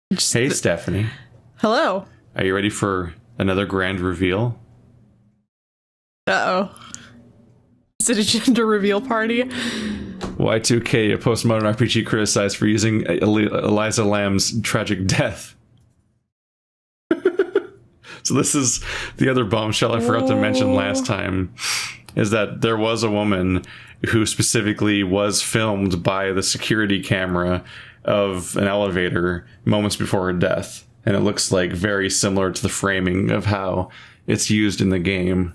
Hey, Stephanie. Hello. Are you ready for another grand reveal? Uh-oh. Is it a gender reveal party? Y2K, a postmodern RPG criticized for using Eliza Lamb's tragic death. So this is the other bombshell I forgot to mention last time, is that there was a woman who specifically was filmed by the security camera of an elevator moments before her death. And it looks like very similar to the framing of how it's used in the game.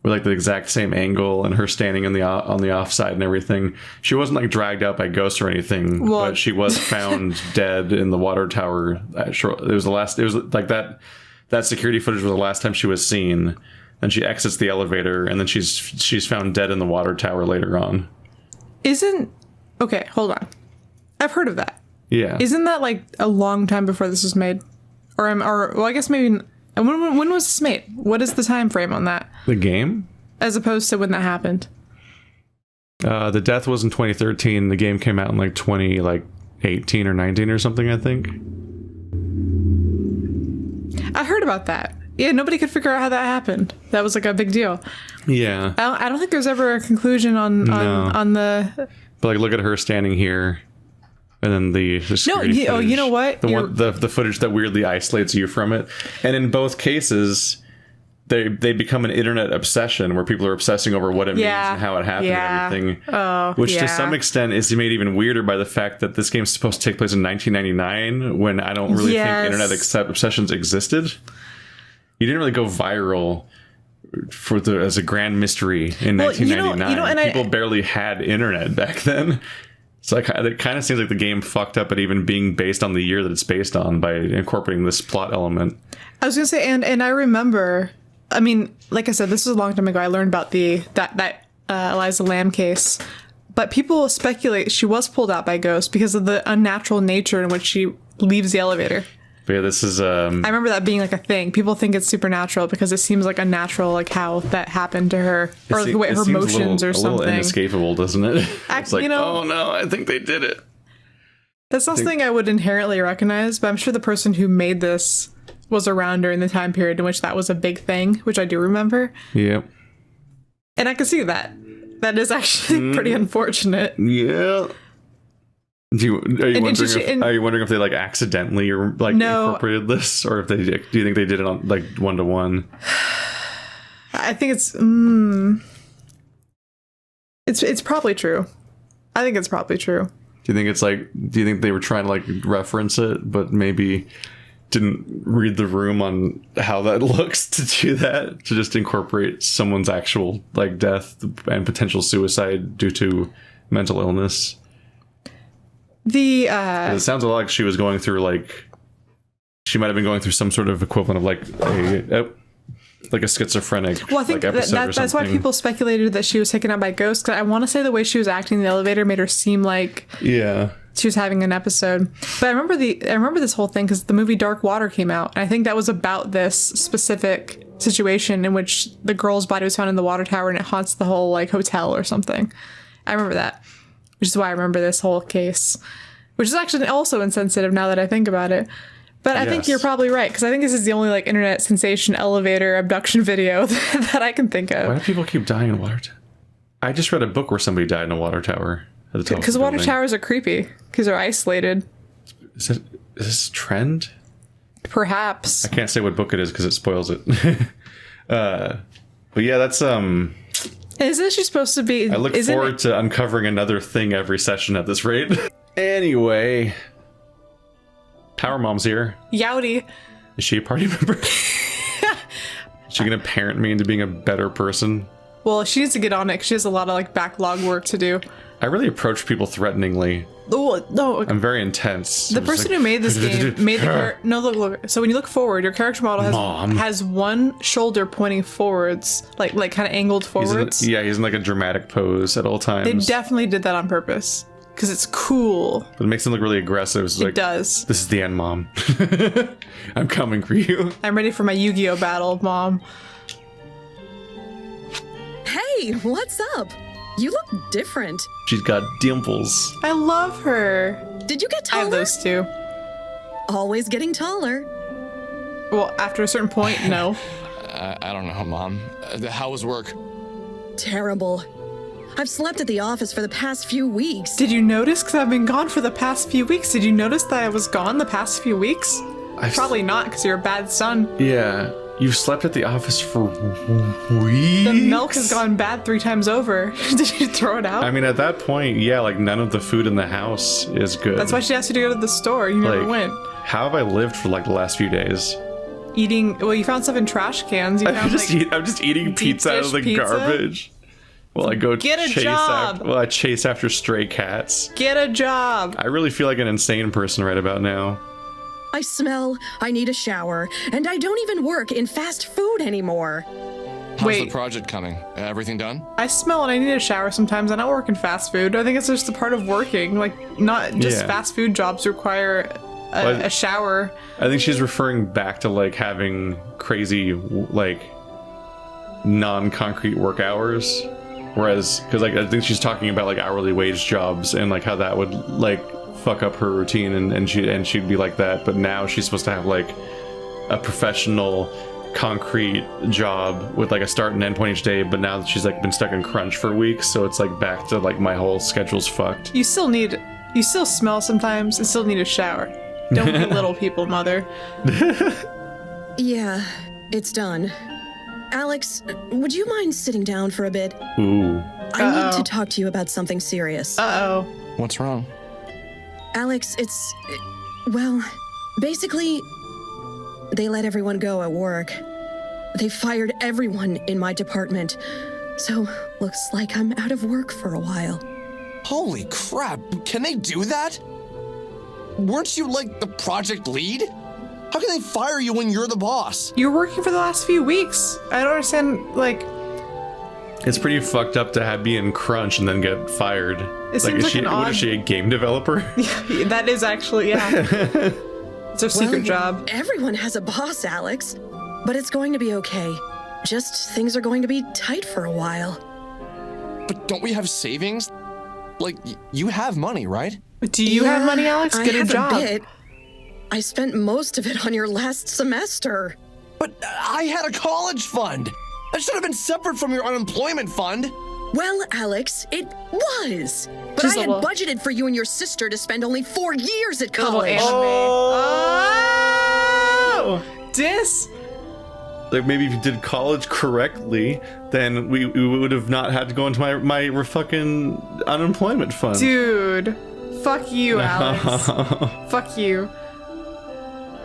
With like the exact same angle and her standing on the offside and everything. She wasn't like dragged out by ghosts or anything, but she was found dead in the water tower. It was like that security footage was the last time she was seen. And she exits the elevator, and then she's found dead in the water tower later on. Okay, hold on. I've heard of that. Yeah. Isn't that like a long time before this was made? Well, I guess maybe. When was this made? What is the time frame on that? The game? As opposed to when that happened. The death was in 2013. The game came out in like 2018 or 19 or something, I think. I heard about that. Yeah, nobody could figure out how that happened. That was like a big deal. Yeah. I don't think there's ever a conclusion on the. But like, look at her standing here, and then the security footage, you know what? The footage that weirdly isolates you from it, and in both cases, they become an internet obsession where people are obsessing over what it means and how it happened and everything. Which to some extent is made even weirder by the fact that this game's supposed to take place in 1999, when I don't really think internet obsessions existed. You didn't really go viral as a grand mystery in 1999. People barely had internet back then. So it kind of seems like the game fucked up at even being based on the year that it's based on by incorporating this plot element. I was going to say, and I remember, I mean, like I said, this was a long time ago. I learned about that Eliza Lamb case. But people speculate she was pulled out by ghosts because of the unnatural nature in which she leaves the elevator. But yeah, this is... I remember that being like a thing. People think it's supernatural because it seems like unnatural, like how that happened to her, or the way her motions or something. A little inescapable, doesn't it? It's like, oh no, I think they did it. That's not something I would inherently recognize, but I'm sure the person who made this was around during the time period in which that was a big thing, which I do remember. Yep. And I can see that. That is actually pretty unfortunate. Yeah. Are you wondering if they like accidentally or like incorporated this, or if do you think they did it on like 1-to-1? I think it's probably true. I think it's probably true. Do you think they were trying to like reference it, but maybe didn't read the room on how that looks to do that, to just incorporate someone's actual like death and potential suicide due to mental illness? It sounds a lot like she was going through she might have been going through some sort of equivalent of like a schizophrenic. Well, I think that's why people speculated that she was taken out by ghosts. Cause I want to say the way she was acting in the elevator made her seem like she was having an episode. But I remember this whole thing because the movie Dark Water came out, and I think that was about this specific situation in which the girl's body was found in the water tower and it haunts the whole like hotel or something. I remember that. Which is why I remember this whole case, which is actually also insensitive now that I think about it. But I think you're probably right, because I think this is the only like internet sensation elevator abduction video that I can think of. Why do people keep dying in water? I just read a book where somebody died in a water tower at the top. Because water towers are creepy, because they're isolated. Is this a trend? Perhaps. I can't say what book it is because it spoils it. But yeah, that's Isn't she supposed to be... I look forward to uncovering another thing every session at this rate. Anyway. Power Mom's here. Yowdy. Is she a party member? Is she going to parent me into being a better person? Well, she needs to get on it, 'cause she has a lot of like backlog work to do. I really approach people threateningly. Oh, no. I'm very intense. The person who made this game made the look. So when you look forward, your character model has one shoulder pointing forwards, like kind of angled forwards. He's in like a dramatic pose at all times. They definitely did that on purpose because it's cool. But it makes him look really aggressive. It does. This is the end, Mom. I'm coming for you. I'm ready for my Yu-Gi-Oh battle, Mom. Hey, what's up? You look different. She's got dimples. I love her. Did you get taller? I have those too. Always getting taller. Well, after a certain point, no. I don't know, Mom. How was work? Terrible. I've slept at the office for the past few weeks. Did you notice? Because I've been gone for the past few weeks. Did you notice that I was gone the past few weeks? Probably not, because you're a bad son. Yeah. You've slept at the office for weeks? The milk has gone bad 3 times over. Did you throw it out? I mean, at that point, yeah, like, none of the food in the house is good. That's why she asked you to go to the store. You never went. How have I lived for, like, the last few days? Well, you found stuff in trash cans. I'm just eating pizza out of the garbage. Well, I go Get a job. I chase after stray cats. Get a job. I really feel like an insane person right about now. I smell, I need a shower, and I don't even work in fast food anymore. How's the project coming? Everything done? I smell and I need a shower sometimes. I don't work in fast food. I think it's just a part of working. Like, not just fast food jobs require a shower. I think she's referring back to, like, having crazy, like, non-concrete work hours. Whereas, because, like, I think she's talking about, like, hourly wage jobs and, like, how that would, like, fuck up her routine and she'd be like that. But now she's supposed to have, like, a professional concrete job with, like, a start and end point each day. But now that she's, like, been stuck in crunch for weeks, so it's, like, back to, like, my whole schedule's fucked. You still smell sometimes and still need a shower. Don't belittle people, Mother. Yeah, it's done. Alex, would you mind sitting down for a bit? Ooh. I need to talk to you about something serious. Uh-oh. What's wrong? Alex, well, basically, they let everyone go at work. They fired everyone in my department. So, looks like I'm out of work for a while. Holy crap, can they do that? Weren't you, like, the project lead? How can they fire you when you're the boss? You're working for the last few weeks. I don't understand, like... It's pretty fucked up to be in crunch and then get fired. It seems like what is she, a game developer? Yeah, that is actually, yeah. It's her secret job. Everyone has a boss, Alex. But it's going to be okay. Just things are going to be tight for a while. But don't we have savings? Like, you have money, right? Do you have money, Alex? Get a job. A bit. I spent most of it on your last semester. But I had a college fund. That should have been separate from your unemployment fund. Well, Alex, it was. But I had budgeted for you and your sister to spend only 4 years at college. Oh! Like, maybe if you did college correctly, then we would have not had to go into my fucking unemployment fund. Dude, fuck you, Alex. Fuck you.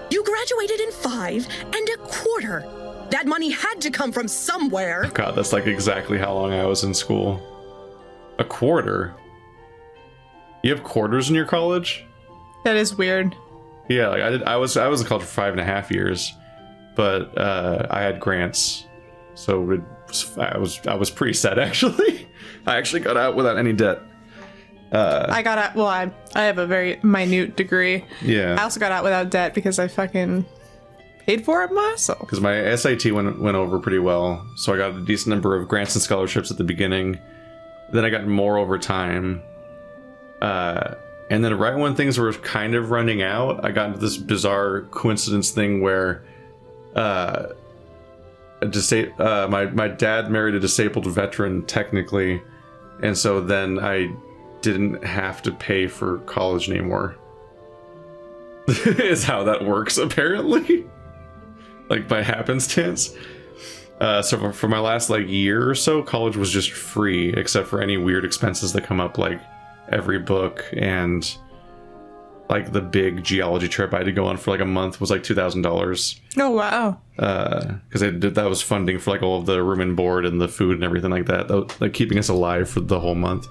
You graduated in 5 1/4. That money had to come from somewhere. Oh God, that's like exactly how long I was in school. 1/4? You have quarters in your college? That is weird. Yeah, like I was in college for 5.5 years, but I had grants, so I was pretty set actually. I actually got out without any debt. I got out. Well, I have a very minute degree. Yeah. I also got out without debt because I fucking paid for it myself. Because my SAT went over pretty well, so I got a decent number of grants and scholarships at the beginning. Then I got more over time. And then right when things were kind of running out, I got into this bizarre coincidence thing where my dad married a disabled veteran technically, and so then I didn't have to pay for college anymore. Is how that works apparently. Like by happenstance. So for my last like year or so, college was just free except for any weird expenses that come up, like every book and like the big geology trip I had to go on for like a month was like $2,000. Oh wow! Because that was funding for like all of the room and board and the food and everything like that. Like keeping us alive for the whole month.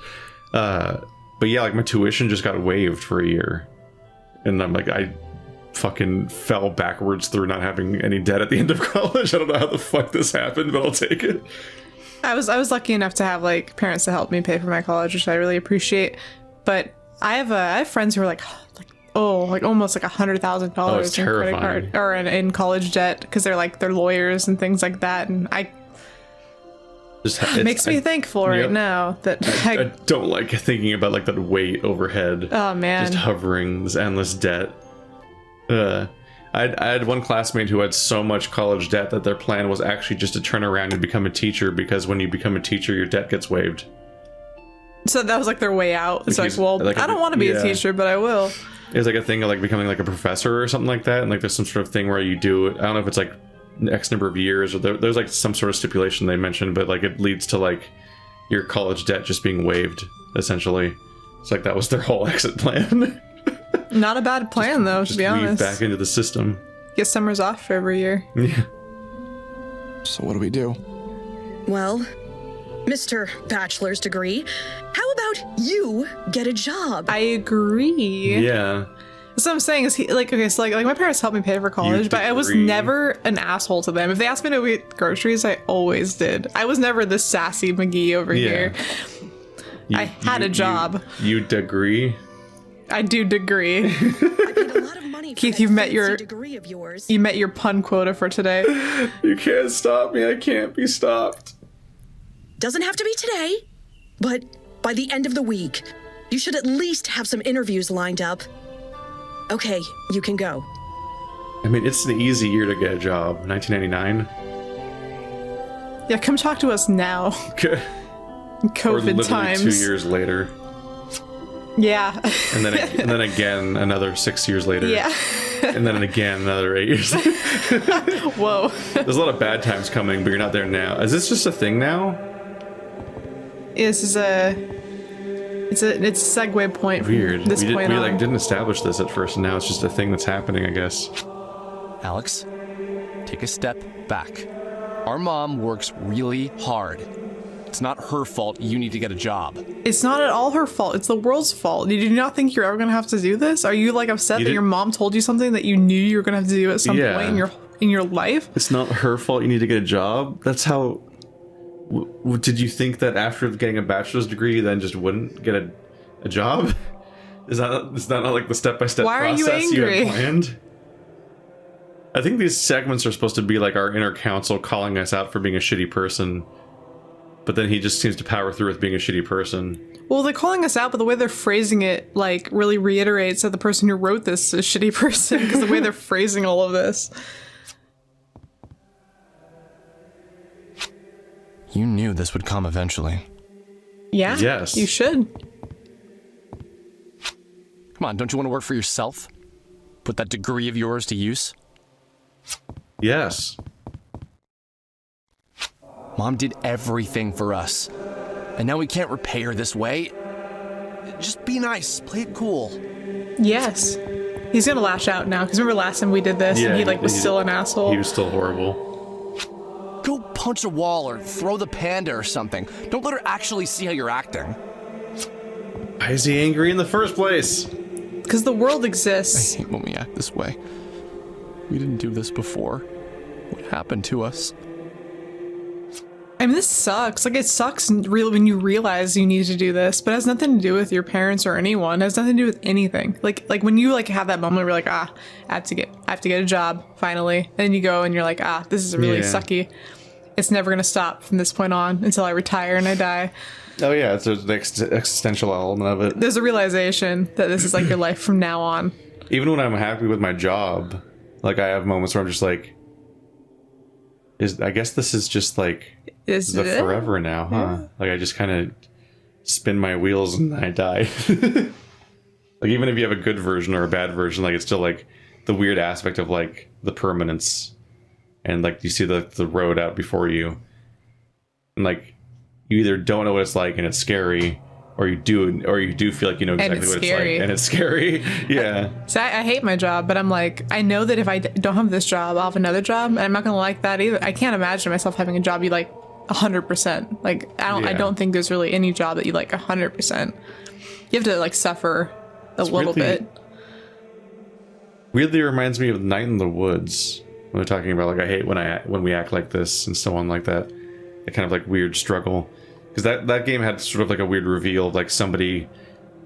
But yeah, like my tuition just got waived for a year, and I'm like I fucking fell backwards through not having any debt at the end of college. I don't know how the fuck this happened, but I'll take it. I was lucky enough to have like parents to help me pay for my college, which I really appreciate. But I have friends who are like almost like $100,000 in credit card or in college debt because they're lawyers and things like that, and it makes me thankful right now that I don't like thinking about like that weight overhead. Oh man, just hovering, this endless debt. I had one classmate who had so much college debt that their plan was actually just to turn around and become a teacher, because when you become a teacher, your debt gets waived. So that was like their way out. It's like, well, I don't want to be a teacher, but I will. It was like a thing of like becoming like a professor or something like that, and like there's some sort of thing where you do it. I don't know if it's like X number of years, or there's like some sort of stipulation they mentioned, but like it leads to like your college debt just being waived, essentially. It's like that was their whole exit plan. Not a bad plan, though, to be honest. Back into the system. Get summers off for every year. Yeah. So what do we do? Well, Mr. Bachelor's degree, how about you get a job? I agree. Yeah. So I'm saying is like my parents helped me pay for college, but I was never an asshole to them. If they asked me to get groceries, I always did. I was never the sassy McGee over here. I had a job. You degree? I do degree. I paid a lot of money for Keith, that you've met your degree of yours. You met your pun quota for today. You can't stop me. I can't be stopped. Doesn't have to be today, but by the end of the week, you should at least have some interviews lined up. Okay, you can go. I mean, it's an easy year to get a job. 1999. Yeah, come talk to us now. COVID times. 2 years later. Yeah. And then again another 6 years later. Yeah. And then again another 8 years. Whoa. There's a lot of bad times coming, but you're not there now. Is this just a thing now? This is it's a segue point. Weird. This we point like didn't establish this at first, and now it's just a thing that's happening, I guess. Alex, take a step back. Our mom works really hard. It's not her fault you need to get a job. It's not at all her fault. It's the world's fault. You do not think you're ever going to have to do this? Are you like upset that your mom told you something that you knew you were going to have to do at some point in your life? It's not her fault you need to get a job. That's how... Did you think that after getting a bachelor's degree you then just wouldn't get a job? Is that not like the step-by-step process you had planned? I think these segments are supposed to be like our inner counsel calling us out for being a shitty person. But then he just seems to power through with being a shitty person. Well, they're calling us out, but the way they're phrasing it, like, really reiterates that the person who wrote this is a shitty person, because the way they're phrasing all of this. You knew this would come eventually. Yeah. Yes. You should. Come on, don't you want to work for yourself? Put that degree of yours to use? Yes. Mom did everything for us. And now we can't repay her this way. Just be nice. Play it cool. Yes. He's gonna lash out now, because remember last time we did this and he was still an asshole? He was still horrible. Go punch a wall or throw the panda or something. Don't let her actually see how you're acting. Why is he angry in the first place? Because the world exists. I hate when we act this way. We didn't do this before. What happened to us? I mean, this sucks. Like, it sucks really when you realize you need to do this, but it has nothing to do with your parents or anyone. It has nothing to do with anything. Like when you have that moment where you're like, I have to get a job finally, and then you go and you're like, this is really sucky. It's never gonna stop from this point on until I retire and I die. Oh yeah, it's the existential element of it. There's a realization that this is like your life from now on. Even when I'm happy with my job, like I have moments where I'm just like, I guess this is just like forever now, huh? Yeah. Like I just kind of spin my wheels and I die. Like even if you have a good version or a bad version, like it's still like the weird aspect of like the permanence, and like you see the road out before you, and like you either don't know what it's like and it's scary, or you do feel like you know exactly what it's like and it's scary. Yeah. So I hate my job, but I'm like, I know that if I don't have this job, I'll have another job, and I'm not gonna like that either. I can't imagine myself having a job you like 100%. Like I don't think there's really any job that you like 100%. You have to like suffer a little bit. Weirdly reminds me of Night in the Woods when they're talking about like I hate when we act like this and so on, like that. A kind of like weird struggle. Because that game had sort of like a weird reveal of like somebody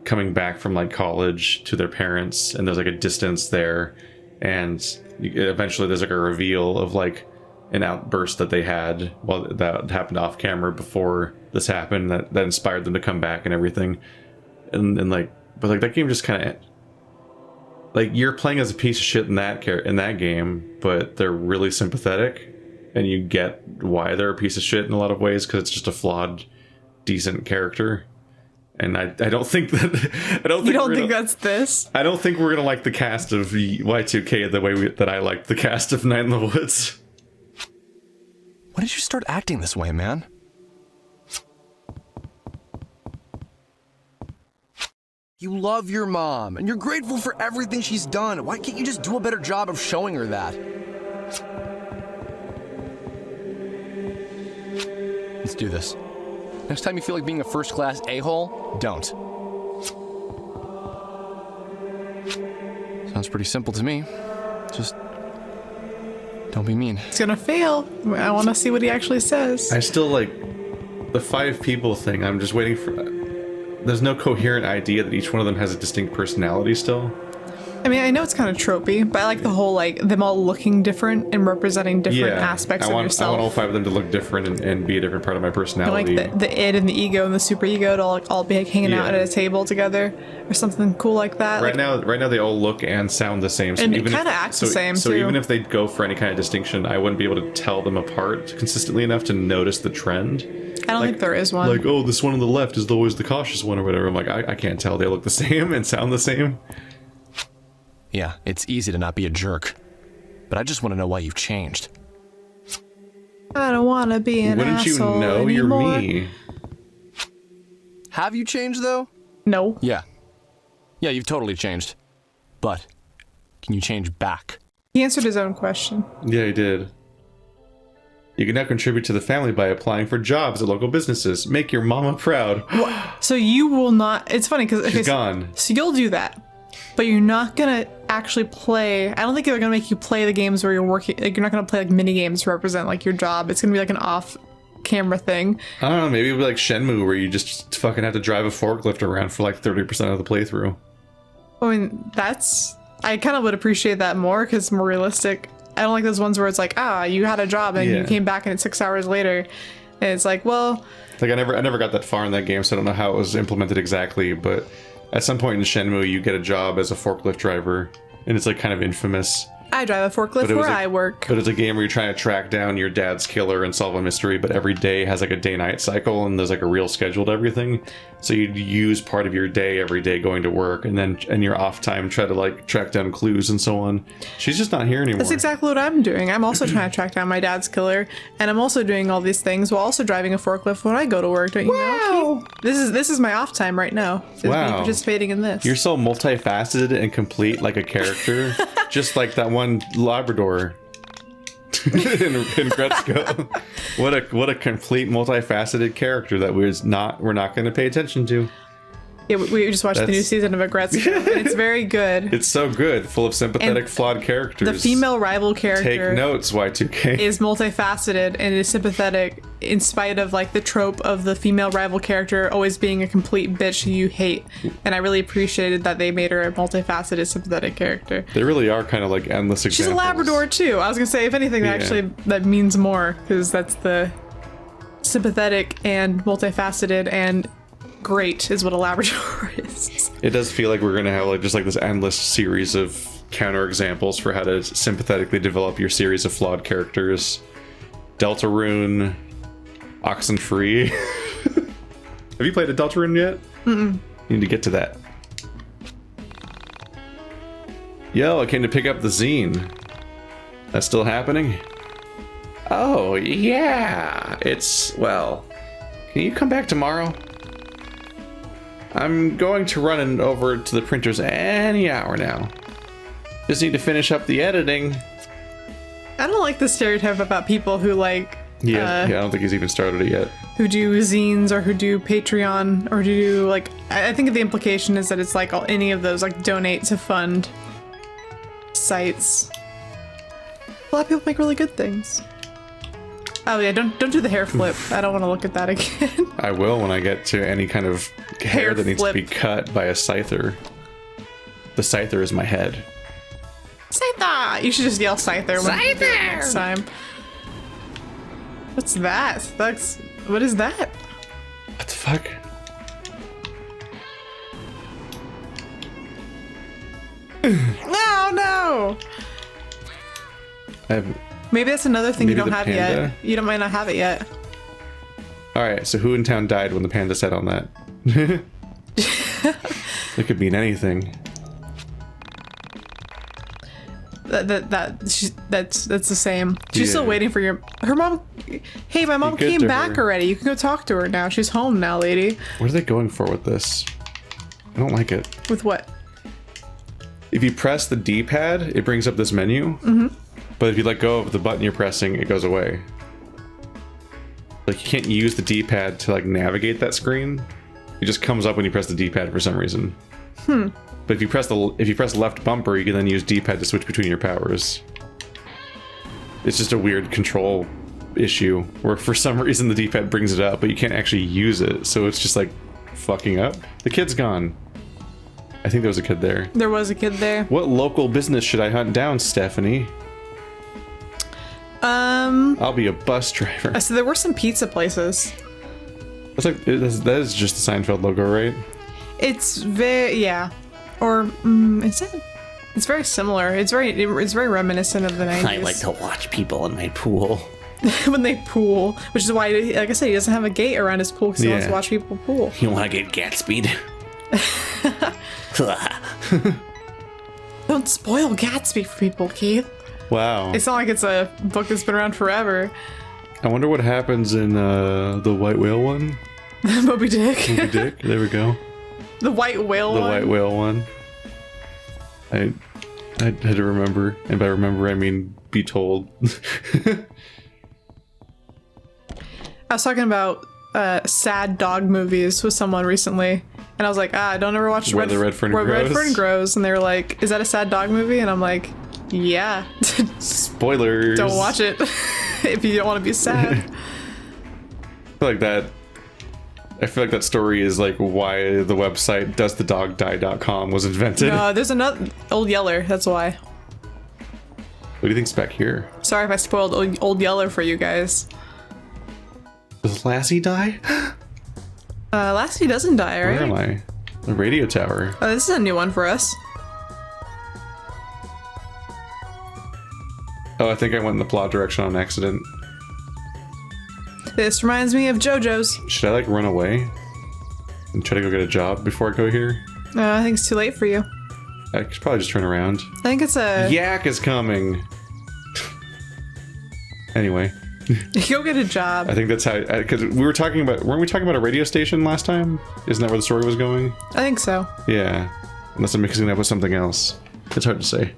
coming back from like college to their parents, and there's like a distance there, and eventually there's like a reveal of like an outburst that they had that happened off camera before this happened that inspired them to come back and everything, and like but like that game just kind of like you're playing as a piece of shit in that game, but they're really sympathetic, and you get why they're a piece of shit in a lot of ways because it's just a flawed, decent character. And I don't think that You don't think that's this? I don't think we're gonna like the cast of Y2K the way that I liked the cast of Night in the Woods. When did you start acting this way, man? You love your mom, and you're grateful for everything she's done. Why can't you just do a better job of showing her that? Let's do this. Next time you feel like being a first-class a-hole, don't. Sounds pretty simple to me. Just don't be mean. It's gonna fail. I want to see what he actually says. I still like the 5 people thing. I'm just waiting for that. There's no coherent idea that each one of them has a distinct personality still. I mean, I know it's kind of tropey, but I like the whole, like, them all looking different and representing different aspects of yourself. I want all 5 of them to look different and be a different part of my personality. Like the id and the ego and the super ego to all be like hanging out at a table together or something cool like that. Right now they all look and sound the same. So and even kind of act the same, so too. even if they go for any kind of distinction, I wouldn't be able to tell them apart consistently enough to notice the trend. I don't think there is one. Like, oh, this one on the left is always the cautious one or whatever. I'm like, I can't tell. They look the same and sound the same. Yeah, it's easy to not be a jerk. But I just want to know why you've changed. I don't want to be an Wouldn't you know anymore. you're me? Have you changed, though? No. Yeah. Yeah, you've totally changed. But can you change back? He answered his own question. Yeah, he did. You can now contribute to the family by applying for jobs at local businesses. Make your mama proud. So you will not... It's funny because... She's gone. So you'll do that. But you're not going to actually play... I don't think they're going to make you play the games where you're working... Like, you're not going to play, like, mini-games to represent, like, your job. It's going to be, like, an off-camera thing. I don't know, maybe it'll be like Shenmue where you just fucking have to drive a forklift around for, like, 30% of the playthrough. I mean, that's... I kind of would appreciate that more because it's more realistic. I don't like those ones where it's like, you had a job and you came back and it's 6 hours later. And it's like, well... Like, I never got that far in that game, so I don't know how it was implemented exactly, but... At some point in Shenmue, you get a job as a forklift driver, and it's like kind of infamous. I drive a forklift where I work. But it's a game where you're trying to track down your dad's killer and solve a mystery, but every day has like a day-night cycle, and there's like a real schedule to everything. So you use part of your day every day going to work, and then in your off time try to like track down clues and so on. She's just not here anymore. That's exactly what I'm doing. I'm also trying to track down my dad's killer, and I'm also doing all these things while also driving a forklift when I go to work. Don't you know? This is my off time right now. Is me participating in this. You're so multifaceted and complete like a character, just like that one Labrador in Gretzko. What a complete multifaceted character that we're not going to pay attention to. Yeah, we just watched the new season of Gretzko, and it's very good. It's so good, full of sympathetic, and flawed characters. The female rival character, take notes, Y2K, is multifaceted and is sympathetic in spite of like the trope of the female rival character always being a complete bitch who you hate. And I really appreciated that they made her a multifaceted, sympathetic character. They really are kind of like endless examples. She's a Labrador too. I was gonna say, if anything, that means more because that's the sympathetic and multifaceted and great is what a Labrador is. It does feel like we're gonna have like just like this endless series of counterexamples for how to sympathetically develop your series of flawed characters. Deltarune, Oxenfree. Have you played a Deltarune yet? You need to get to that. Yo, I came to pick up the zine. That's still happening? Oh, yeah. Well, can you come back tomorrow? I'm going to run it over to the printers any hour now. Just need to finish up the editing. I don't like the stereotype about people who like... I don't think he's even started it yet. Who do zines or who do Patreon or who do like... I think the implication is that it's like any of those like donate to fund sites. A lot of people make really good things. Oh yeah, don't do the hair flip. I don't want to look at that again. I will when I get to any kind of hair that needs to be cut by a scyther. The scyther is my head. Scyther! You should just yell Scyther next time. What's that? What is that? What the fuck? No. Maybe that's another thing you don't have yet. You might not have it yet. All right. So who in town died when the panda sat on that? It could mean anything. That's the same. She's still waiting for her mom. Hey, my mom came back already. You can go talk to her now. She's home now, lady. What are they going for with this? I don't like it. With what? If you press the D-pad, it brings up this menu. Mm-hmm. But if you let go of the button you're pressing, it goes away. Like, you can't use the D-pad to like navigate that screen. It just comes up when you press the D-pad for some reason. But if you press left bumper, you can then use D-pad to switch between your powers. It's just a weird control issue where for some reason the D-pad brings it up, but you can't actually use it. So it's just like fucking up. The kid's gone. I think there was a kid there. There was a kid there. What local business should I hunt down, Stephanie? I'll be a bus driver. So there were some pizza places. That's like that is just the Seinfeld logo, right? It's or is it? It's very similar. It's very reminiscent of the 90s. I like to watch people in my pool. When they pool, which is why, like I said, he doesn't have a gate around his pool because he wants to watch people pool. You want to get Gatsby'd? Don't spoil Gatsby for people, Keith. Wow. It's not like it's a book that's been around forever. I wonder what happens in the white whale one. Moby Dick. Moby Dick. There we go. The white whale one. The white whale one. I had to remember, and by remember I mean be told. I was talking about sad dog movies with someone recently, and I was like, don't ever watch Where the Red Fern Grows, and they were like, is that a sad dog movie? And I'm like, yeah. Spoilers. Don't watch it if you don't want to be sad. I feel like that story is like why the website doesthedogdie.com was invented. No, there's another Old Yeller. That's why. What do you think's back here? Sorry if I spoiled Old Yeller for you guys. Does Lassie die? Lassie doesn't die, right? Where am I? The radio tower. Oh, this is a new one for us. Oh, I think I went in the plot direction on accident. This reminds me of JoJo's. Should I like run away and try to go get a job before I go here? I think it's too late for you. I could probably just turn around. I think it's a... YIIK is coming. Anyway. Go get a job. I think that's how... Because weren't we talking about a radio station last time? Isn't that where the story was going? I think so. Yeah. Unless I'm mixing it up with something else. It's hard to say.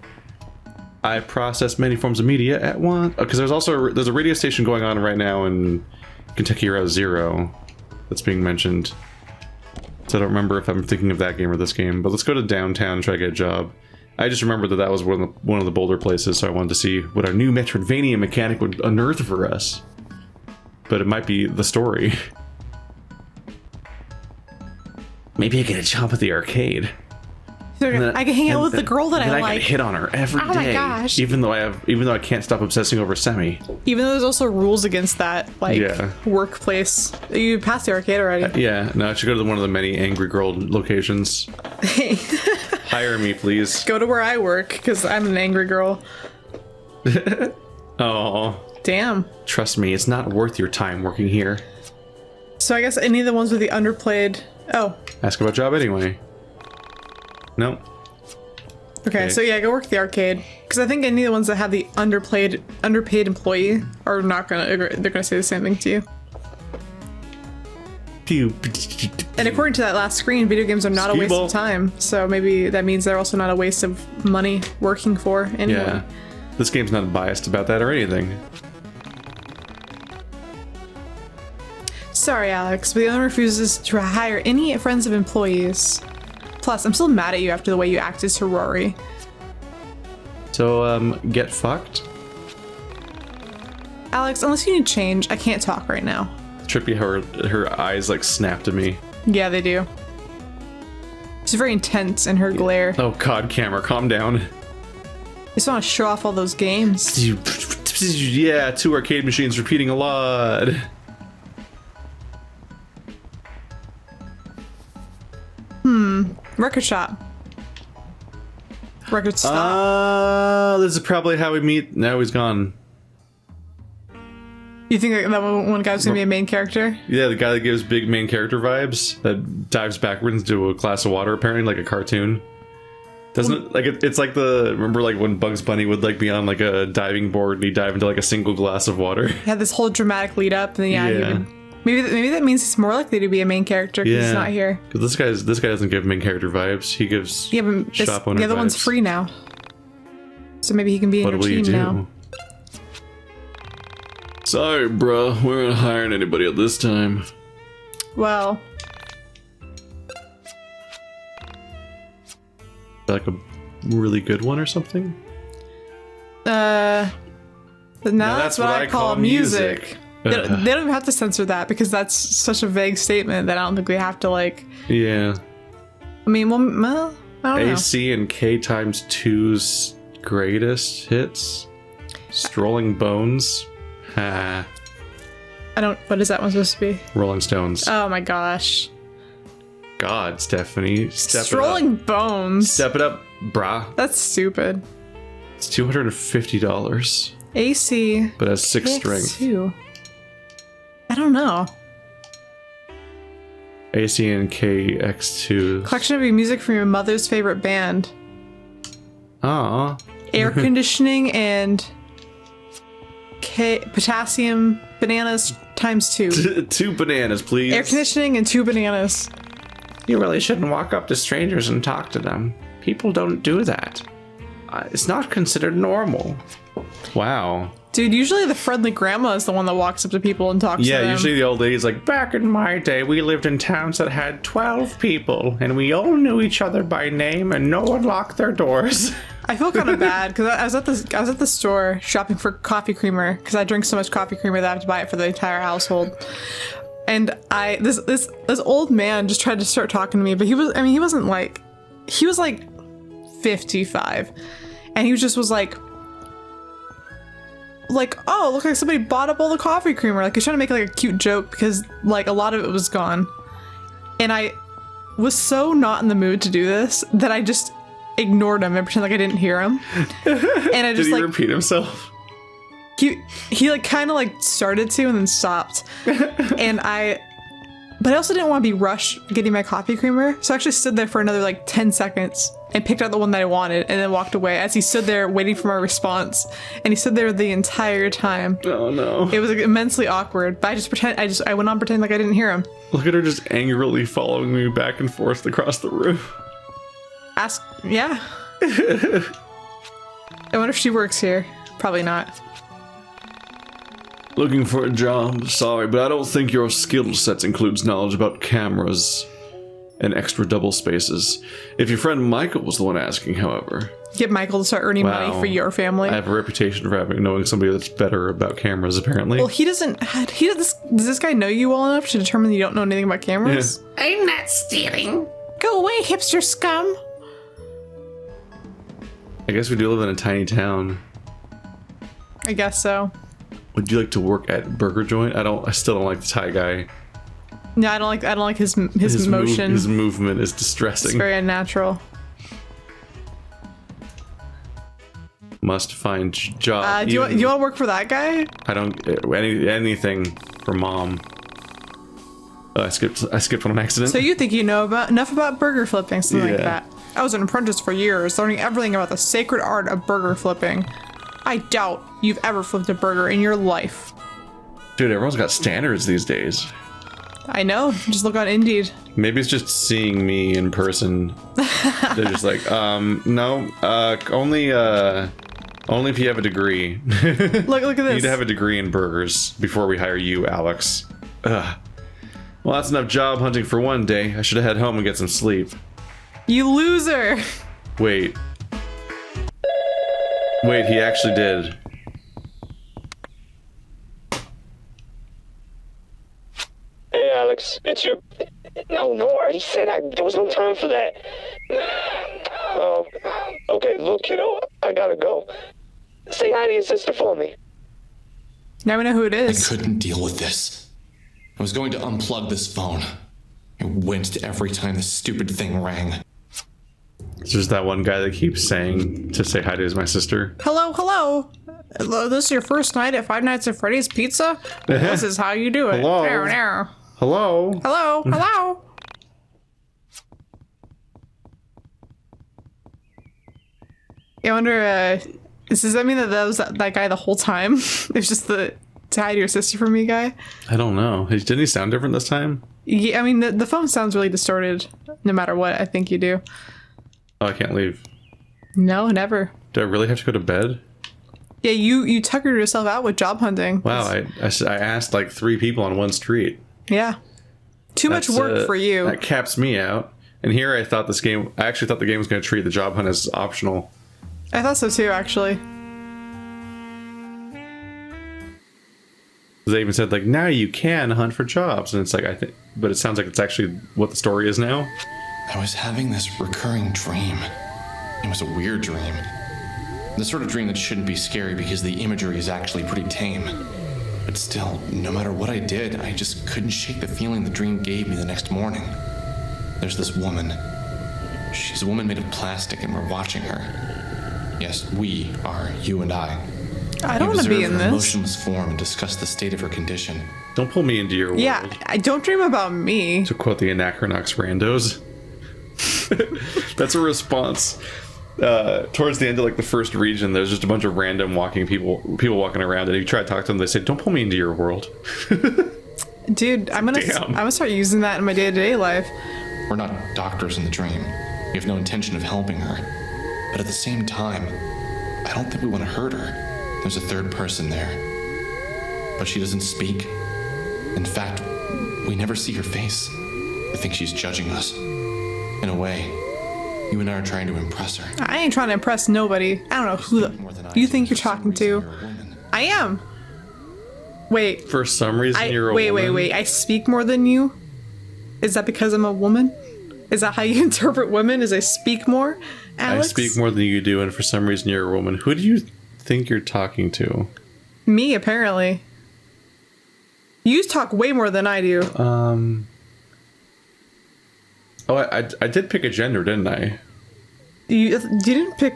I process many forms of media at once. Because there's a radio station going on right now in Kentucky Route Zero that's being mentioned. So I don't remember if I'm thinking of that game or this game. But let's go to downtown and try to get a job. I just remembered that was one of the bolder places, so I wanted to see what our new Metroidvania mechanic would unearth for us. But it might be the story. Maybe I get a job at the arcade. I can hang out with the girl that I like. I can hit on her every day. Oh my gosh. Even though I can't stop obsessing over Semi. Even though there's also rules against that, workplace. You passed the arcade already. Yeah, no, I should go to one of the many angry girl locations. Hire me, please. Go to where I work, because I'm an angry girl. Oh. Damn. Trust me, it's not worth your time working here. So I guess any of the ones with the underplayed... Oh. Ask about job anyway. No. Okay, so yeah, go work at the arcade. Because I think any of the ones that have the underpaid employee are not gonna... They're gonna say the same thing to you. And according to that last screen, video games are not a waste of time. So maybe that means they're also not a waste of money working for anyone. Yeah. This game's not biased about that or anything. Sorry, Alex, but the owner refuses to hire any friends of employees. Plus, I'm still mad at you after the way you acted to Rory. So, get fucked? Alex, unless you need change, I can't talk right now. Trippy, her eyes like snapped at me. Yeah, they do. She's very intense in her glare. Oh god, camera, calm down. I just want to show off all those games. Yeah, 2 arcade machines repeating a lot. Record shop. Record stop. This is probably how we meet. Now he's gone. You think that one guy's gonna be a main character? Yeah, the guy that gives big main character vibes, that dives backwards into a glass of water, apparently, like a cartoon. Doesn't it? Like, it's like remember, like, when Bugs Bunny would, like, be on, like, a diving board and he'd dive into, like, a single glass of water? He had this whole dramatic lead up, and then, maybe that means he's more likely to be a main character because he's not here. Because this guy doesn't give main character vibes. He gives shop owner the other vibes. one's free now. So maybe he can be in your team now. Sorry, bro. We weren't hiring anybody at this time. Well, Like a really good one or something? now that's what I call music. They don't even have to censor that because that's such a vague statement that I don't think we have to, like... Yeah. I mean, well I don't know. AC and K times 2's greatest hits. Strolling Bones. What is that one supposed to be? Rolling Stones. Oh my gosh. God, Stephanie. Strolling Bones. Step it up, brah. That's stupid. It's $250. AC. But has 6 strength. Two. I don't know. AC and KX2. Collection of your music from your mother's favorite band. Aw. Air conditioning and potassium bananas times 2. 2 bananas, please. Air conditioning and 2 bananas. You really shouldn't walk up to strangers and talk to them. People don't do that. It's not considered normal. Wow. Dude, usually the friendly grandma is the one that walks up to people and talks to them. Yeah, usually the old lady's like, Back in my day, we lived in towns that had 12 people, and we all knew each other by name, and no one locked their doors. I feel kind of bad because I was at the store shopping for coffee creamer because I drink so much coffee creamer that I have to buy it for the entire household. And this old man just tried to start talking to me, but he was like 55, and he was like, oh, look, like somebody bought up all the coffee creamer. Like, he's trying to make like a cute joke because like a lot of it was gone. And I was so not in the mood to do this that I just ignored him and pretend like I didn't hear him. And I just did he repeat himself? He like kind of like started to and then stopped. But I also didn't want to be rushed getting my coffee creamer. So I actually stood there for another like 10 seconds and picked out the one that I wanted and then walked away as he stood there waiting for my response. And he stood there the entire time. Oh no. It was like, immensely awkward, but I went on pretending like I didn't hear him. Look at her just angrily following me back and forth across the room. Yeah. I wonder if she works here. Probably not. Looking for a job? Sorry, but I don't think your skill set includes knowledge about cameras and extra double spaces. If your friend Michael was the one asking, however. Get Michael to start earning money for your family. I have a reputation for knowing somebody that's better about cameras, apparently. Well, does this guy know you well enough to determine that you don't know anything about cameras? Yeah. I'm not stealing. Go away, hipster scum. I guess we do live in a tiny town. I guess so. Would you like to work at Burger Joint? I still don't like the Thai guy. No, I don't like his motion. His movement is distressing. It's very unnatural. Must find job. Do you want to work for that guy? I don't anything for mom. I skipped on an accident. So you think you know enough about burger flipping, something like that? I was an apprentice for years, learning everything about the sacred art of burger flipping. I doubt you've ever flipped a burger in your life. Dude, everyone's got standards these days. I know. Just look on Indeed. Maybe it's just seeing me in person. They're just like, no, only if you have a degree. Look at this. You need to have a degree in burgers before we hire you, Alex. Ugh. Well, that's enough job hunting for one day. I should have head home and get some sleep. You loser! Wait, he actually did. Hey, Alex, it's your... No, I already said there was no time for that. Okay, look, kiddo, I gotta go. Say hi to your sister for me. Now we know who it is. I couldn't deal with this. I was going to unplug this phone. It winced every time the stupid thing rang. It's just that one guy that keeps saying to say hi to my sister. Hello, hello. This is your first night at Five Nights at Freddy's Pizza? This is how you do it. Hello. Hello. Hello, hello. I wonder, does that mean that was that guy the whole time? It was just the to hide your sister from me guy? I don't know. Didn't he sound different this time? Yeah, I mean, the phone sounds really distorted no matter what I think you do. Oh, I can't leave. No, never. Do I really have to go to bed? Yeah, you tuckered yourself out with job hunting. Wow, I asked like 3 people on one street. Yeah. Too much work for you. That caps me out. And here I actually thought the game was going to treat the job hunt as optional. I thought so too, actually. They even said like, now you can hunt for jobs, and it's like but it sounds like it's actually what the story is now. I was having this recurring dream. It was a weird dream. The sort of dream that shouldn't be scary because the imagery is actually pretty tame. But still, no matter what I did, I just couldn't shake the feeling the dream gave me the next morning. There's this woman. She's a woman made of plastic, and we're watching her. Yes, we are, you and I. I don't want to be in her this. Motionless form and discuss the state of her condition. Don't pull me into your world. Yeah, I don't dream about me. To quote the Anachronox randos. That's a response. Towards the end of like the first region, there's just a bunch of random people walking around, and if you try to talk to them, they say, "Don't pull me into your world." Dude, I'm gonna start using that in my day-to-day life. We're not doctors in the dream. We have no intention of helping her. But at the same time, I don't think we want to hurt her. There's a third person there. But she doesn't speak. In fact, we never see her face. I think she's judging us. In a way, you and I are trying to impress her. I ain't trying to impress nobody. I don't know who you think you're talking to. I am. Wait. For some reason, you're a woman. Wait. I speak more than you? Is that because I'm a woman? Is that how you interpret women? Is I speak more, Alex? I speak more than you do, and for some reason, you're a woman. Who do you think you're talking to? Me, apparently. You talk way more than I do. Oh, I did pick a gender, didn't I? You didn't pick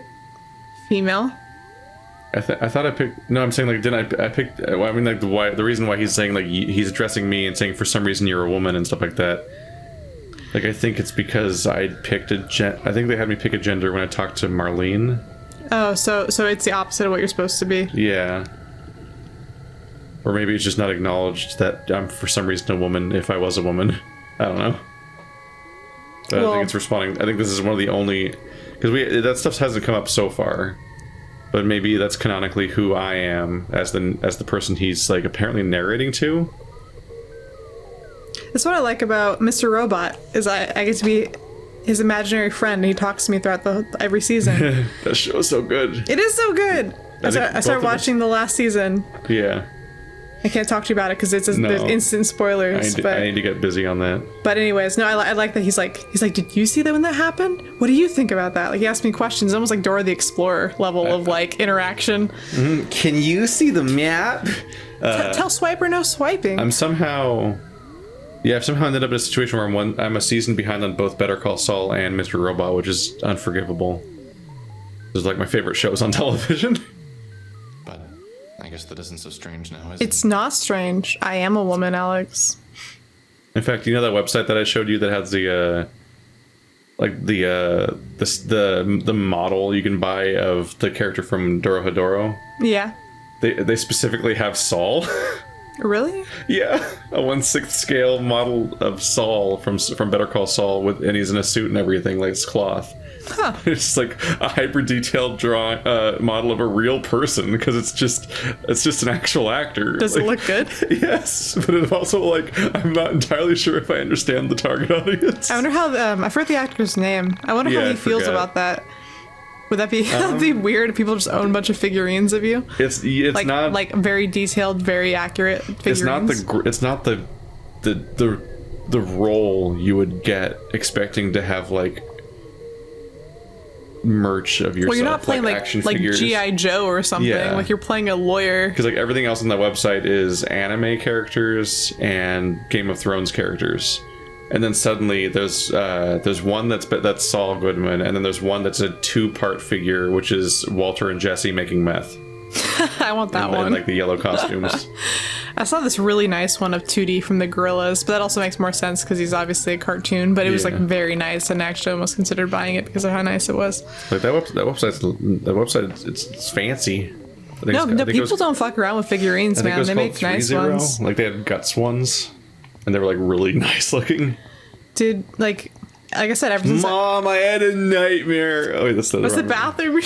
female. I thought I picked. No, I'm saying like, didn't I picked? Well, I mean, like the reason why he's saying like he's addressing me and saying for some reason you're a woman and stuff like that. Like I think it's because I picked a I think they had me pick a gender when I talked to Marlene. Oh, so it's the opposite of what you're supposed to be. Yeah. Or maybe it's just not acknowledged that I'm for some reason a woman if I was a woman. I don't know. But I think it's responding. I think this is one of the only because that stuff hasn't come up so far. But maybe that's canonically who I am as the person he's like apparently narrating to. That's what I like about Mr. Robot is I get to be his imaginary friend, and he talks to me throughout every season. That show is so good. It is so good. I started watching the last season. Yeah. I can't talk to you about it because there's instant spoilers. I need to get busy on that. But anyways, no, I like that he's like, did you see that when that happened? What do you think about that? Like he asked me questions, almost like Dora the Explorer level of like interaction. Can you see the map? Tell swiper no swiping. I've somehow ended up in a situation where I'm a season behind on both Better Call Saul and Mr. Robot, which is unforgivable. It's like my favorite shows on television. But I guess that isn't so strange now, is it? It's not strange. I am a woman, Alex. In fact, you know that website that I showed you that has the the model you can buy of the character from Dorohedoro? Yeah. They specifically have Saul. Really? Yeah, a 1/6 scale model of Saul from Better Call Saul and he's in a suit and everything, like it's cloth. Huh. It's like a hyper detailed drawing model of a real person because it's just an actual actor. Does it look good? Yes, but it's also like I'm not entirely sure if I understand the target audience. I wonder how I forgot the actor's name. I wonder how he feels about that. Would that be that'd be weird if people just own a bunch of figurines of you? It's like, not like very detailed, very accurate figurines. It's not the role you would get expecting to have like merch of yourself. Well, you're not playing like action figures. G.I. Joe or something. Yeah. Like you're playing a lawyer. Because like everything else on that website is anime characters and Game of Thrones characters. and then suddenly there's one that's Saul Goodman, and then there's one that's a 2-part figure, which is Walter and Jesse making meth. I want that one. In, like, the yellow costumes. I saw this really nice one of 2D from the Gorillas, but that also makes more sense because he's obviously a cartoon, but it was like very nice, and actually almost considered buying it because of how nice it was. Like that website, it's fancy. No, people don't fuck around with figurines, man. They make nice ones. Like they had guts ones, and they were like really nice looking. Dude, like I said, ever since Mom, I had a nightmare. Oh, wait, that's the bathroom.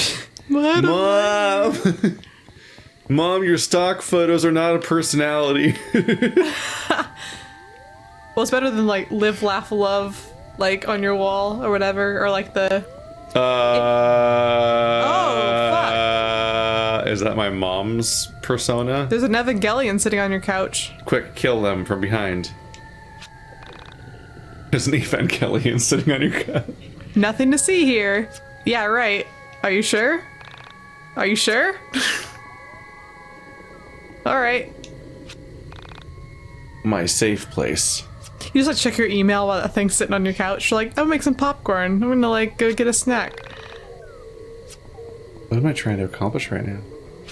Mom. Mom, your stock photos are not a personality. Well, it's better than like live, laugh, love, like on your wall or whatever, or like the. Oh fuck! Is that my mom's persona? There's an Evangelion sitting on your couch. Quick, kill them from behind. There's an Evangelion sitting on your couch. Nothing to see here. Yeah, right. Are you sure? Are you sure? Alright. My safe place. You just like check your email while that thing's sitting on your couch. You're like, I'll make some popcorn. I'm gonna like go get a snack. What am I trying to accomplish right now?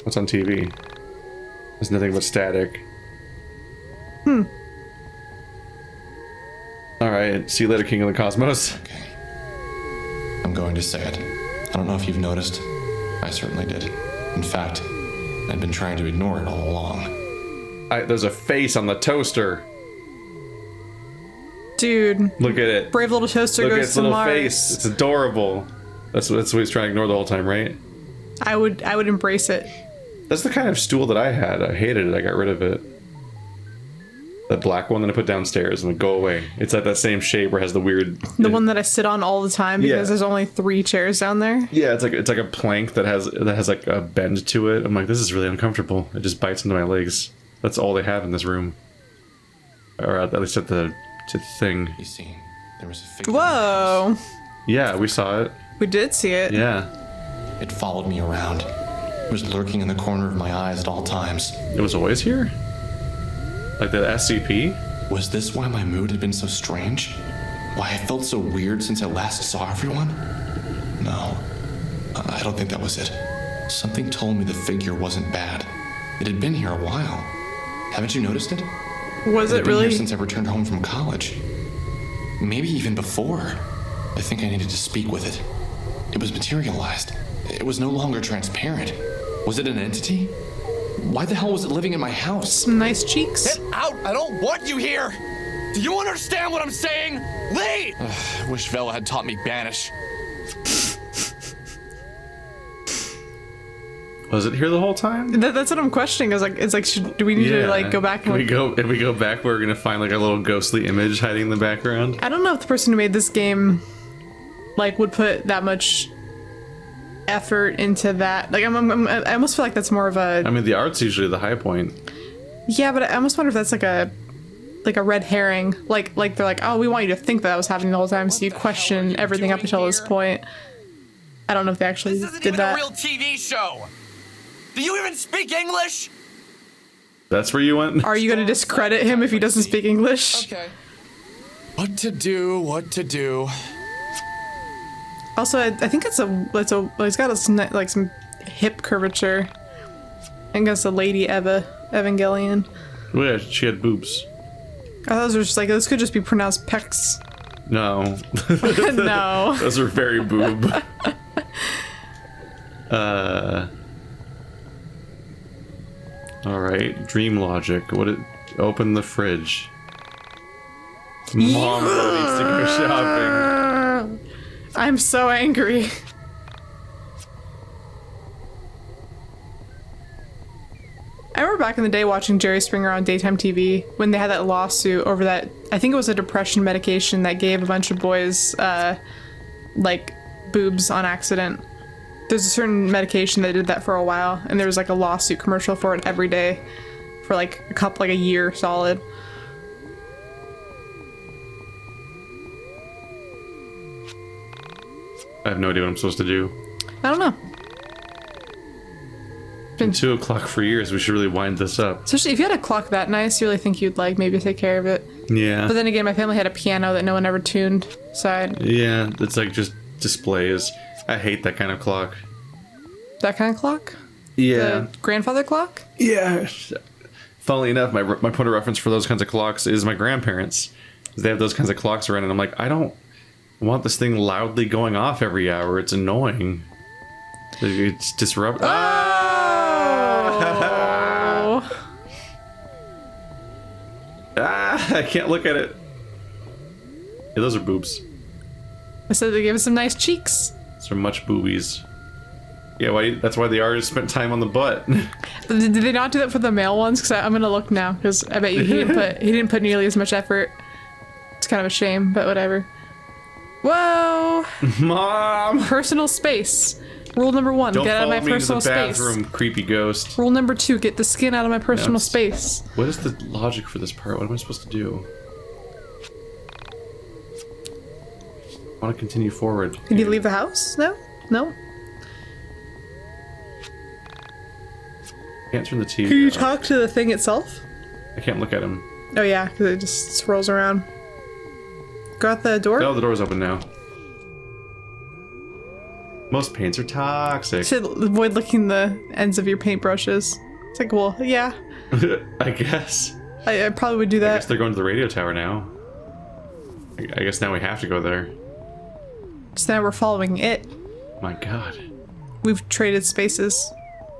What's on TV? There's nothing but static. Alright, see you later, King of the Cosmos. Okay. I'm going to say it. I don't know if you've noticed. I certainly did. In fact, I've been trying to ignore it all along. There's a face on the toaster. Dude. Look at it. Brave little toaster Look goes at its to little Mars. face. It's adorable. That's what he's trying to ignore the whole time, right? I would embrace it. That's the kind of stool that I had. I hated it. I got rid of it. That black one that I put downstairs and it go away. It's like that same shape where it has the weird. The one that I sit on all the time because there's only 3 chairs down there. Yeah, it's like a plank that has like a bend to it. I'm like, this is really uncomfortable. It just bites into my legs. That's all they have in this room, or at least at the thing. You see, there was a figure. Whoa! Yeah, we saw it. We did see it. Yeah. It followed me around. It was lurking in the corner of my eyes at all times. It was always here? Like the SCP? Was this why my mood had been so strange? Why I felt so weird since I last saw everyone? No, I don't think that was it. Something told me the figure wasn't bad. It had been here a while. Haven't you noticed it? Was it had been really? Here since I returned home from college. Maybe even before. I think I needed to speak with it. It was materialized. It was no longer transparent. Was it an entity? Why the hell was it living in my house? Some nice cheeks. Get out! I don't want you here! Do you understand what I'm saying? Leave! I wish Vela had taught me Banish. Was it here the whole time? That's what I'm questioning. It's like, do we need to like go back? And if we go back, we're gonna find like a little ghostly image hiding in the background. I don't know if the person who made this game, like, would put that much effort into that. Like, I almost feel like that's more of a. I mean, the art's usually the high point. Yeah, but I almost wonder if that's like a red herring. Like they're like, oh, we want you to think that was happening the whole time, so you question everything up until this point. I don't know if they actually This isn't did even that. a real TV show. Do you even speak English? That's where you went? Are you going to discredit him if he doesn't speak English? Okay. What to do? What to do? Also, I think it's he's got like some hip curvature. I think that's a Lady Evangelion. Oh yeah, she had boobs. Oh, those are just like, those could just be pronounced pecs. No. No. Those are very boob. Alright, dream logic. Open the fridge. Mom needs to go shopping. I'm so angry. I remember back in the day watching Jerry Springer on daytime TV when they had that lawsuit over that. I think it was a depression medication that gave a bunch of boys like boobs on accident. There's a certain medication that did that for a while, and there was like a lawsuit commercial for it every day for like a year solid. I have no idea what I'm supposed to do. I don't know. been 2 o'clock for years. We should really wind this up. Especially if you had a clock that nice, you really think you'd like maybe take care of it. Yeah. But then again, my family had a piano that no one ever tuned. Yeah, it's like just displays. I hate that kind of clock. That kind of clock? Yeah. The grandfather clock? Yeah. Funnily enough, my point of reference for those kinds of clocks is my grandparents. They have those kinds of clocks around, and I'm like, I don't want this thing loudly going off every hour. It's annoying. It's disruptive. Oh! I can't look at it. Yeah, those are boobs. I said they gave us some nice cheeks. Those are much boobies. Yeah, that's why the artist spent time on the butt. Did they not do that for the male ones? Because I'm gonna look now. Because I bet you he didn't put nearly as much effort. It's kind of a shame, but whatever. Whoa! Mom! Personal space. Rule number 1: Don't get out of my follow me personal to the space. bathroom, creepy ghost. Rule number 2: get the skin out of my personal space. What is the logic for this part? What am I supposed to do? I want to continue forward. Can you leave the house? No? No? I can't turn the TV Can you on. talk to the thing itself? I can't look at him. Oh yeah, because it just swirls around. Go out the door? Oh, the door's open now. Most paints are toxic. You should avoid licking the ends of your paintbrushes. It's like, well, yeah. I guess. I probably would do I that. guess they're going to the radio tower now. I guess now we have to go there. So now we're following it. My god. We've traded spaces.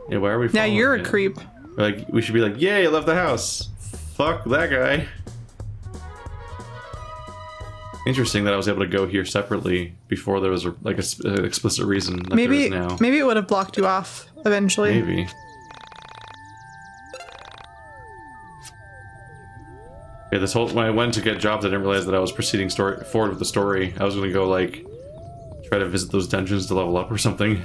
Yeah, why are we Now following you're a it? creep. Like, we should be like, yay, I left the house. Fuck that guy. Interesting that I was able to go here separately before there was an explicit reason that there is now. Maybe it would have blocked you off eventually. Maybe. Yeah, this whole when I went to get jobs, I didn't realize that I was proceeding forward with the story. I was gonna go like try to visit those dungeons to level up or something.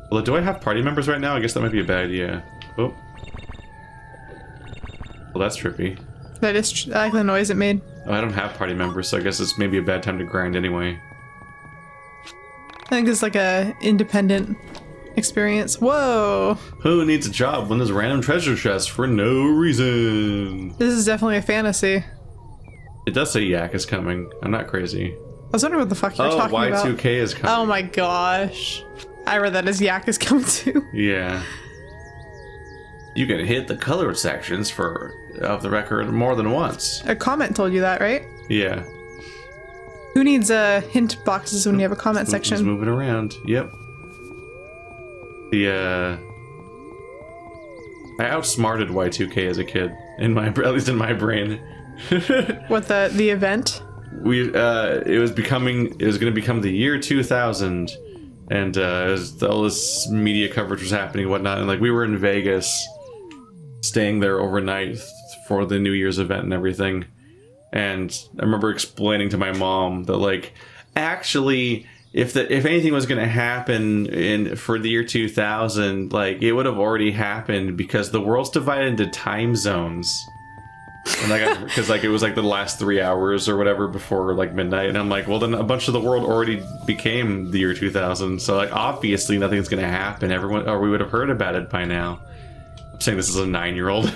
Well, do I have party members right now? I guess that might be a bad idea. Oh. Well, that's trippy. That is. I like the noise it made. Oh, I don't have party members, so I guess it's maybe a bad time to grind anyway. I think it's like a independent experience. Whoa! Who needs a job when there's random treasure chests for no reason? This is definitely a fantasy. It does say YIIK is coming. I'm not crazy. I was wondering what the fuck you were talking about. Y2K is coming. Oh my gosh. I read that as YIIK is coming too. Yeah. You can hit the colored sections of the record more than once. A comment told you that, right? Yeah. Who needs hint boxes when you have a comment section? Just moving around. Yep. I outsmarted Y2K as a kid, at least in my brain. What the event? It was going to become the year 2000, and all this media coverage was happening and whatnot, and like we were in Vegas, staying there overnight for the New Year's event and everything. And I remember explaining to my mom that like, actually, if anything was going to happen for the year 2000, like it would have already happened because the world's divided into time zones. And because like it was like the last 3 hours or whatever before like midnight, and I'm like, well then a bunch of the world already became the year 2000, so like obviously nothing's going to happen. We would have heard about it by now. I'm saying this is a 9-year-old.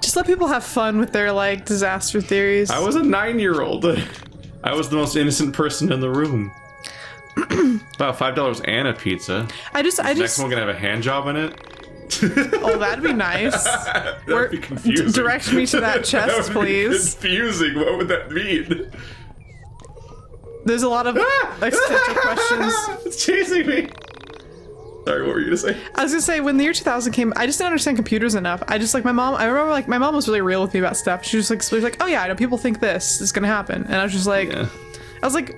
Just let people have fun with their like disaster theories. I was a 9-year-old. I was the most innocent person in the room. About $5 and a pizza. Next one gonna have a hand job in it. Oh, that'd be nice. That'd be confusing. Direct me to that chest, that would please. Be confusing. What would that mean? There's a lot of existential questions. It's chasing me. Sorry, what were you gonna say? I was gonna say, when the year 2000 came, I just didn't understand computers enough. I remember like my mom was really real with me about stuff. She was like, oh yeah, I know people think this is gonna happen, and I was just like, yeah. I was like,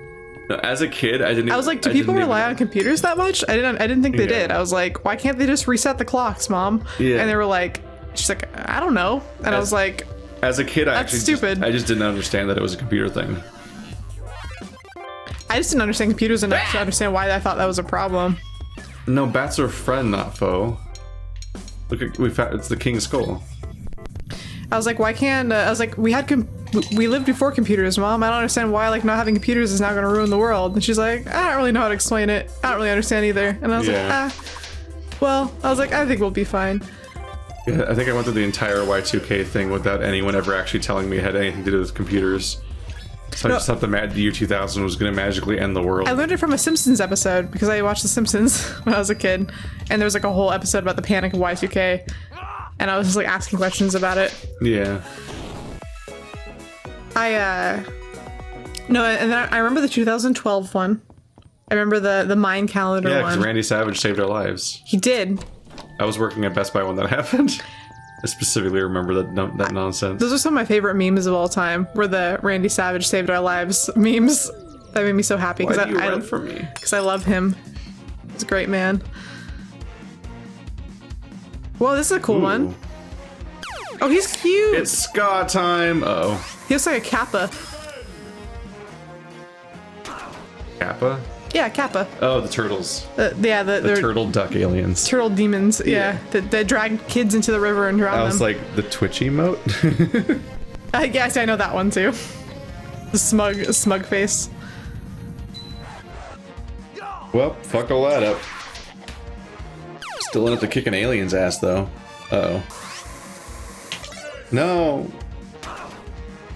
no, as a kid, I was like, do people rely on computers that much? I didn't think they did. I was like, why can't they just reset the clocks, Mom? Yeah. And they were like, she's like, I don't know. And I was like, as a kid, I just didn't understand that it was a computer thing. I just didn't understand computers enough to understand why I thought that was a problem. No, bats are friend, not foe. Look at it's the king's skull. I was like, why can't I was like, we lived before computers, Mom. I don't understand why like not having computers is now going to ruin the world. And she's like, I don't really know how to explain it. I don't really understand either. And I was like, Well, I was like, I think we'll be fine. Yeah, I think I went through the entire Y2K thing without anyone ever actually telling me it had anything to do with computers. So I just thought the year 2000 was going to magically end the world. I learned it from a Simpsons episode because I watched The Simpsons when I was a kid, and there was like a whole episode about the panic of Y2K, and I was just like asking questions about it. Yeah. No, and then I remember the 2012 one. I remember the Mind Calendar one. Yeah, because Randy Savage saved our lives. He did. I was working at Best Buy when that happened. I specifically remember that nonsense. Those are some of my favorite memes of all time, were the Randy Savage saved our lives memes. That made me so happy. Why do you run from me? Because I love him. He's a great man. Whoa, this is a cool one. Oh, he's cute. It's ska time. Uh-oh. He looks like a Kappa. Kappa? Yeah, Kappa. Oh, the turtles. Yeah, the turtle duck aliens. Turtle demons, yeah. That drag kids into the river and drown them. I was like, the twitchy moat? Yes, I know that one too. The smug face. Well, fuck all that up. Still enough to kick an alien's ass, though. Uh-oh. No!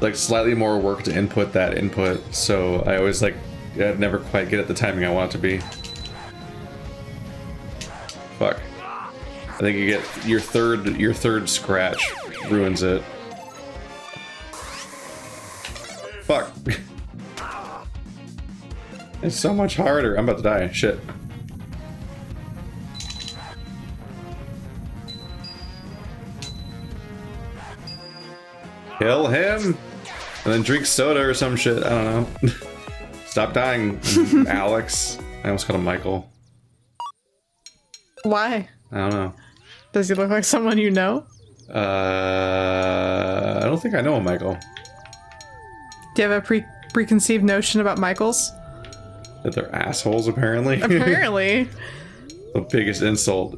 Like, slightly more work to input that input, so I always, like, I'd never quite get it the timing I want it to be. Fuck. I think you get your third scratch ruins it. Fuck. It's so much harder. I'm about to die. Shit. Kill him! And then drink soda or some shit. I don't know. Stop dying, Alex. I almost called him Michael. Why? I don't know. Does he look like someone you know? I don't think I know a Michael. Do you have a preconceived notion about Michaels? That they're assholes, apparently. Apparently. The biggest insult,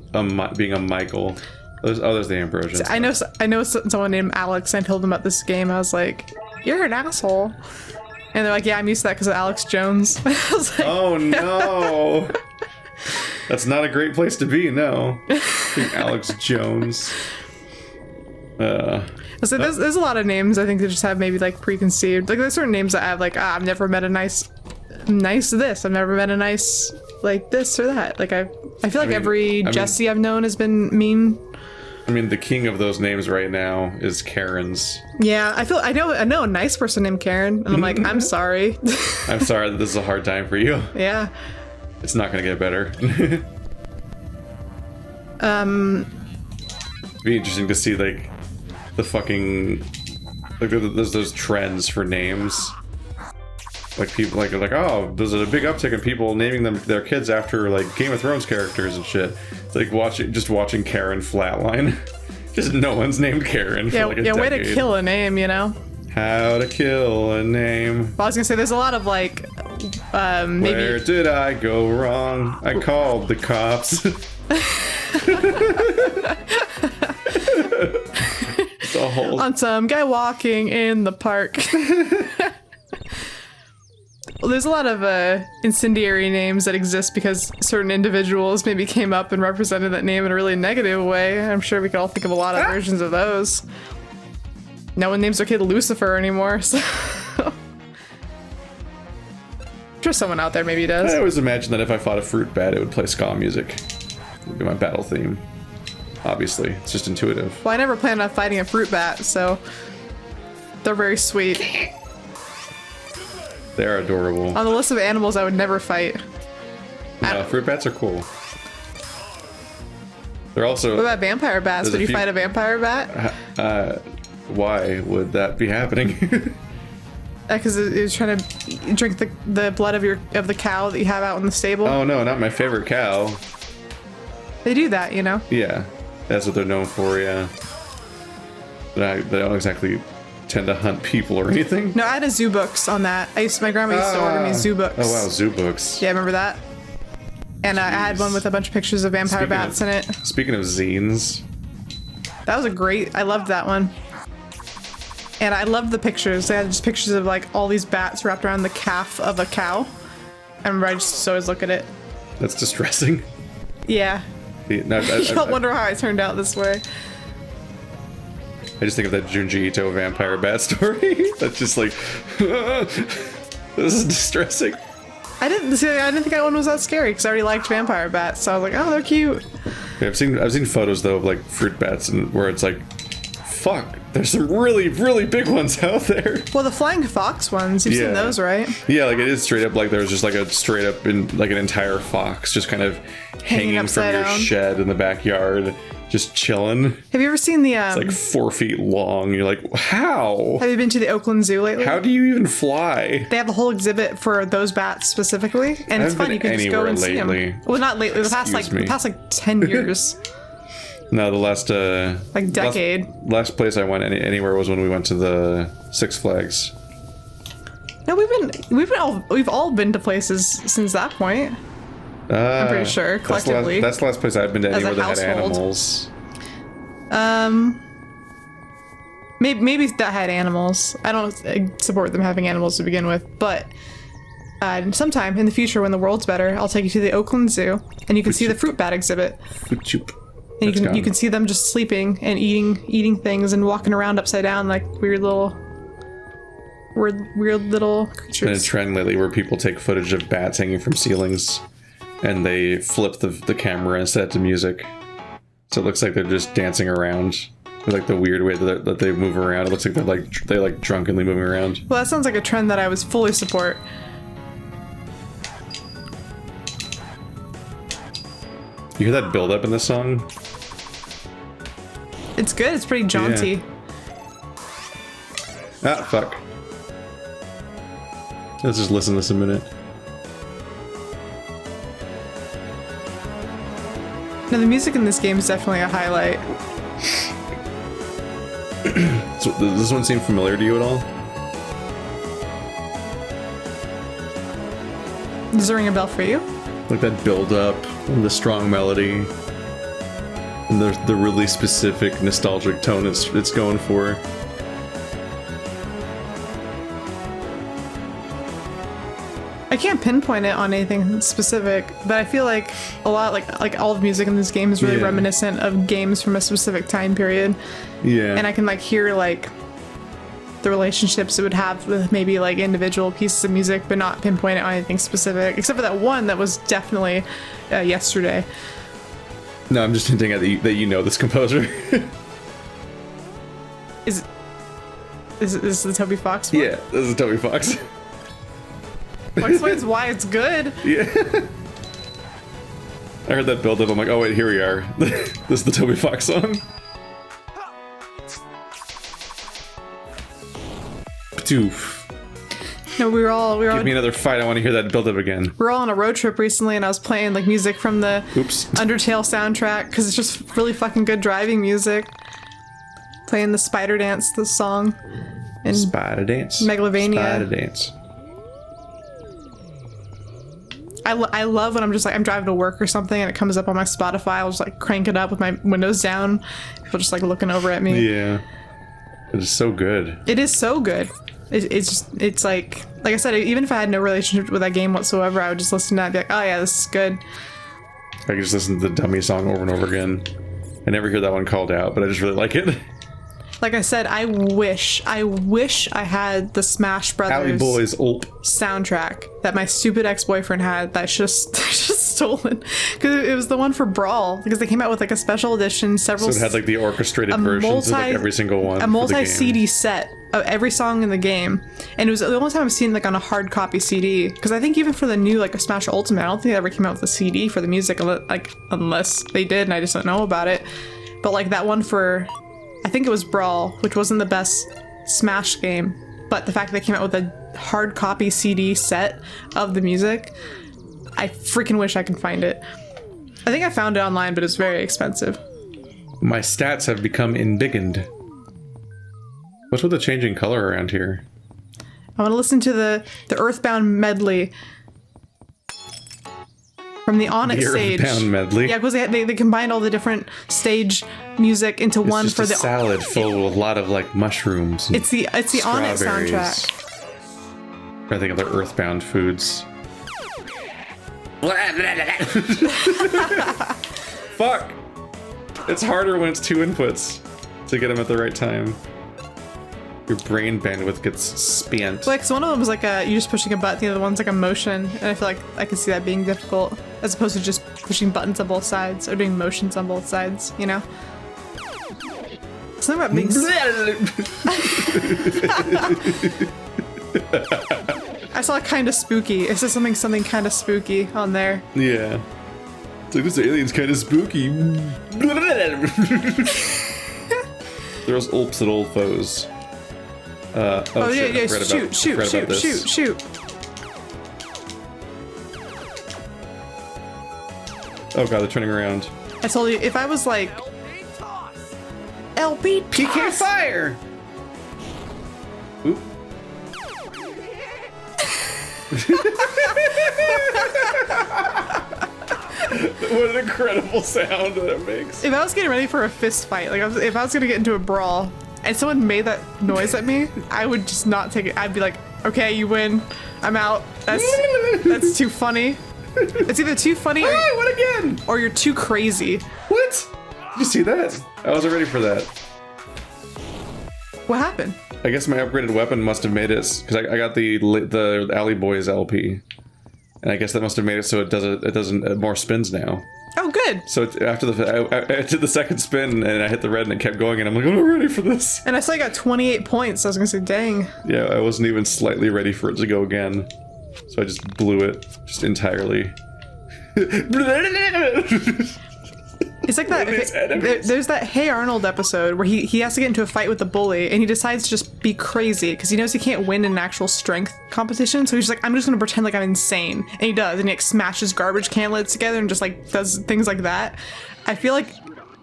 being a Michael. There's the Ambrosians. I know someone named Alex. I told them about this game. I was like, "You're an asshole," and they're like, "Yeah, I'm used to that because of Alex Jones." I was like, "Oh no, that's not a great place to be." No, Alex Jones. So there's a lot of names I think that just have maybe like preconceived. Like there's certain names that I have like, I've never met a nice this. I've never met a nice like this or that. Like I feel like every Jesse I've known has been mean. I mean, the king of those names right now is Karen's. Yeah, I know a nice person named Karen, and I'm like, I'm sorry. I'm sorry that this is a hard time for you. Yeah. It's not gonna get better. Be interesting to see like the fucking like there's those trends for names. Like people like oh, there's a big uptick in people naming their kids after like Game of Thrones characters and shit. It's like watching Karen flatline. Just no one's named Karen for like a decade. Way to kill a name, you know. How to kill a name. Well, I was gonna say there's a lot of like maybe. Where did I go wrong? I called the cops. On some guy walking in the park. Well, there's a lot of incendiary names that exist because certain individuals maybe came up and represented that name in a really negative way. I'm sure we could all think of a lot of versions of those. No one names their kid Lucifer anymore, so... I'm sure someone out there maybe does. I always imagine that if I fought a fruit bat, it would play ska music. It would be my battle theme. Obviously, it's just intuitive. Well, I never planned on fighting a fruit bat, so... They're very sweet. They're adorable. On the list of animals I would never fight. No, fruit bats are cool. They're also... What about vampire bats? Would you fight a vampire bat? Why would that be happening? Because it's trying to drink the blood of the cow that you have out in the stable. Oh no, not my favorite cow. They do that, you know? Yeah, that's what they're known for, yeah. They don't exactly tend to hunt people or anything. No, I had a zoo books on that. My grandma used to order me zoo books. Oh wow, zoo books. Yeah, remember that? And I had one with a bunch of pictures of vampire bats in it. Speaking of zines. That was I loved that one. And I loved the pictures. They had just pictures of like all these bats wrapped around the calf of a cow. I remember I just always look at it. That's distressing. Yeah. No, You don't wonder how I turned out this way. I just think of that Junji Ito vampire bat story. That's just like, this is distressing. I didn't think that one was that scary because I already liked vampire bats, so I was like, oh, they're cute. Yeah, I've seen photos though of like fruit bats and where it's like, fuck, there's some really, really big ones out there. Well, the flying fox ones, you've seen those, right? Yeah, like it is straight up like there's just like a straight up like an entire fox just kind of hanging from your shed in the backyard, just chilling. Have you ever seen the It's like 4 feet long. You're like, how? Have you been to the Oakland Zoo lately? How do you even fly? They have a whole exhibit for those bats specifically, and it's fun. You can just go and see them. Well, not lately. The past like 10 years. No, the last like decade. Last place I went anywhere was when we went to the Six Flags. No, we've all been to places since that point. I'm pretty sure collectively. That's the last place I've been to anywhere that had animals. Maybe that had animals. I don't support them having animals to begin with, but sometime in the future when the world's better, I'll take you to the Oakland Zoo and you can see the fruit bat exhibit. And you can see them just sleeping and eating things and walking around upside down like weird little creatures. It's been a trend lately where people take footage of bats hanging from ceilings and they flip the camera and set it to music. So it looks like they're just dancing around with like the weird way that they move around. It looks like they're like drunkenly moving around. Well, that sounds like a trend that I would fully support. You hear that build up in this song? It's good. It's pretty jaunty. Yeah. Ah, fuck. Let's just listen to this a minute. Now, the music in this game is definitely a highlight. So, does this one seem familiar to you at all? Does it ring a bell for you? Like that build up and the strong melody and the really specific nostalgic tone it's going for. I can't pinpoint it on anything specific, but I feel like a lot like all the music in this game is really reminiscent of games from a specific time period. Yeah. And I can like hear like the relationships it would have with maybe like individual pieces of music, but not pinpoint it on anything specific, except for that one that was definitely Yesterday. No, I'm just hinting at that you know this composer. Is this the Toby Fox one? Yeah, this is Toby Fox. Well, explains why it's good. Yeah. I heard that build up. I'm like, oh wait, here we are. This is the Toby Fox song. No, we were all Give me another fight. I want to hear that build up again. We were all on a road trip recently, and I was playing like music from the Undertale soundtrack because it's just really fucking good driving music. Playing the Spider Dance, the song, and Spider Dance, Megalovania. Spider Dance. I love when I'm just like I'm driving to work or something and it comes up on my Spotify. I'll just like crank it up with my windows down. People just like looking over at me. Yeah, it is so good. It is so good. It's like I said, even if I had no relationship with that game whatsoever, I would just listen to that and be like, oh yeah, this is good. I could just listen to the dummy song over and over again. I never hear that one called out, but I just really like it. Like I said, I wish I had the Smash Brothers Alley Boys soundtrack that my stupid ex-boyfriend had that I just stolen. Because it was the one for Brawl, because they came out with like a special edition, several. So it had like the orchestrated versions of like every single one. A multi-CD set of every song in the game. And it was the only time I've seen like on a hard copy CD. Because I think even for the new like a Smash Ultimate, I don't think they ever came out with a CD for the music, like unless they did and I just don't know about it. But like that one for, I think it was Brawl, which wasn't the best Smash game, but the fact that they came out with a hard copy CD set of the music, I freaking wish I could find it. I think I found it online, but it's very expensive. My stats have become embiggened. What's with the changing color around here? I want to listen to the Earthbound medley from the Onyx stage. Earthbound medley? Yeah, because they combined all the different stage music into one for the salad full with a lot of like mushrooms. It's the Onyx soundtrack. I think of their Earthbound foods. Fuck! It's harder when it's 2 inputs to get them at the right time. Your brain bandwidth gets spent. Like, so one of them was like you're just pushing a button, the other one's like a motion, and I feel like I can see that being difficult, as opposed to just pushing buttons on both sides, or doing motions on both sides, you know? Something about being... I saw kind of spooky. It says something kind of spooky on there. Yeah. It's like, this alien's kind of spooky. There's ulps at old foes. Oh yeah, shoot. Oh god, they're turning around. I told you, if I was like... LB PK fire! Oop. What an incredible sound that makes. If I was getting ready for a fist fight, like if I was gonna get into a brawl, and someone made that noise at me, I would just not take it. I'd be like, okay, you win. I'm out. That's too funny. It's either too funny what again? Or you're too crazy. What? Did you see that? I wasn't ready for that. What happened? I guess my upgraded weapon must have made it, because I got the Alley Boys LP, and I guess that must have made it so it doesn't more spins now. Oh, good. So after I did the second spin and I hit the red and it kept going and I'm like, I'm not ready for this. And I saw I got 28 points. I was gonna say, dang. Yeah, I wasn't even slightly ready for it to go again, so I just blew it just entirely. It's like that. There's that Hey Arnold episode where he has to get into a fight with the bully and he decides to just be crazy because he knows he can't win in an actual strength competition. So he's just like, I'm just gonna pretend like I'm insane, and he does, and he like smashes garbage can lids together and just like does things like that. I feel like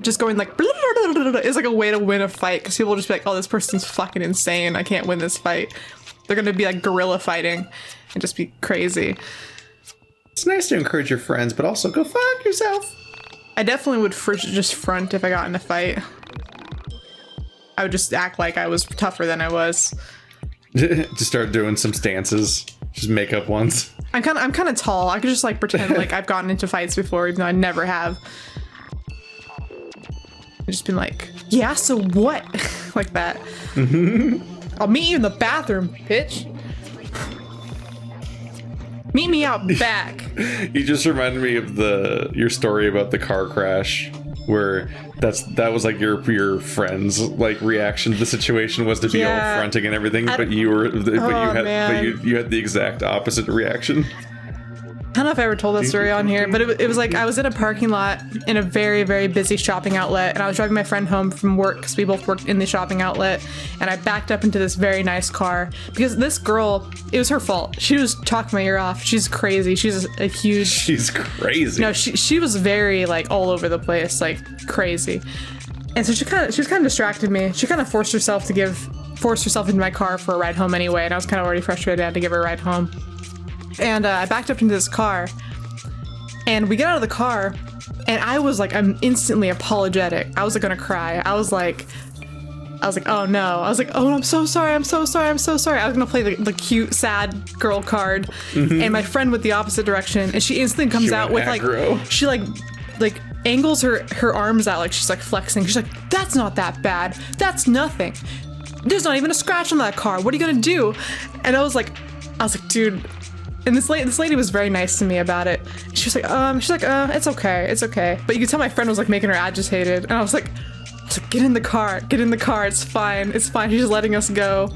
just going like is like a way to win a fight because people will just be like, oh, this person's fucking insane. I can't win this fight. They're gonna be like guerrilla fighting and just be crazy. It's nice to encourage your friends, but also go fuck yourself. I definitely would just front if I got in a fight. I would just act like I was tougher than I was. Just start doing some stances. Just make up ones. I'm kind of tall. I could just like pretend like I've gotten into fights before, even though I never have. I've just been like, yeah, so what? Like that. I'll meet you in the bathroom, bitch. Meet me out back. You just reminded me of your story about the car crash, where that was like your friend's like reaction to the situation was to be all fronting and everything, but you had the exact opposite reaction. I don't know if I ever told that story on here, but it was like I was in a parking lot in a very, very busy shopping outlet, and I was driving my friend home from work because we both worked in the shopping outlet, and I backed up into this very nice car because this girl, it was her fault. She was talking my ear off. She's crazy. She's a huge... She's crazy. No, she was very like all over the place, like crazy. And so she was kind of distracted me. She kind of forced herself into my car for a ride home anyway, and I was kind of already frustrated. I had to give her a ride home. And I backed up into this car, and we get out of the car, and I'm instantly apologetic. I was like gonna cry. I was like, oh no. I was like, oh, I'm so sorry. I was gonna play the cute, sad girl card, and my friend went the opposite direction, and she instantly comes out with aggro. Like, she like angles her arms out like she's like flexing. She's like, that's not that bad. That's nothing. There's not even a scratch on that car. What are you gonna do? And I was like, dude. And this lady was very nice to me about it. She was like, it's okay. But you could tell my friend was like making her agitated, and I was like, get in the car, it's fine. She's just letting us go.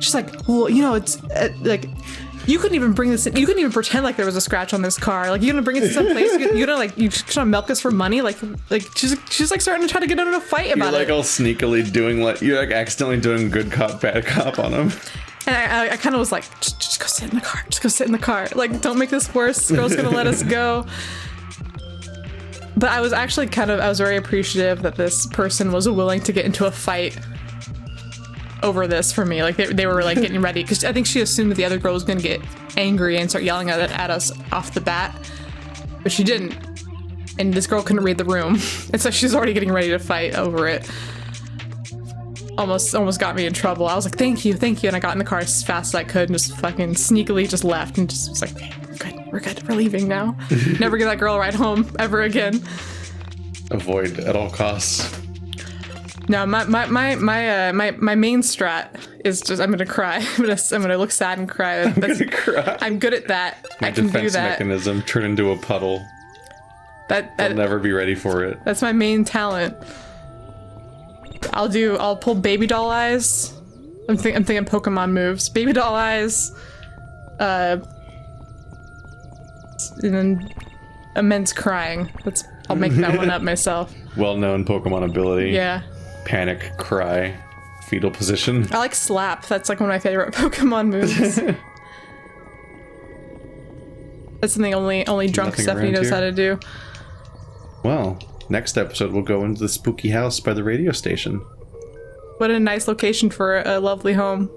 She's like, well, it's like, you couldn't even bring this in. You couldn't even pretend like there was a scratch on this car. Like, you're gonna bring it to some place. You're gonna like, you trying to milk us for money. Like she's like starting to try to get into a fight about it. You're like all sneakily doing you're like accidentally doing good cop, bad cop on them. And I kind of was like, just go sit in the car. Just go sit in the car. Like, don't make this worse. This girl's gonna let us go. But I was actually I was very appreciative that this person was willing to get into a fight over this for me. Like, they were like getting ready, because I think she assumed that the other girl was gonna get angry and start yelling at us off the bat. But she didn't. And this girl couldn't read the room. And so she's already getting ready to fight over it. Almost got me in trouble. I was like, thank you, and I got in the car as fast as I could and just fucking sneakily just left and just was like, okay, we're good, we're leaving now. Never give that girl a ride home ever again. avoid at all costs. No, my main strat is just I'm gonna cry. I'm gonna look sad and cry. I'm gonna cry. I'm good at that. My I can do defense that. mechanism, turn into a puddle. I'll never be ready for it. That's my main talent. I'll pull baby doll eyes. I'm thinking Pokemon moves. Baby doll eyes. And then immense crying. I'll make that one up myself. Well-known Pokemon ability. Yeah. Panic, cry, fetal position. I like slap. That's like one of my favorite Pokemon moves. That's something only drunk Nothing Stephanie around knows here? how to do. Well, next episode we'll go into the spooky house by the radio station. What a nice location for a lovely home.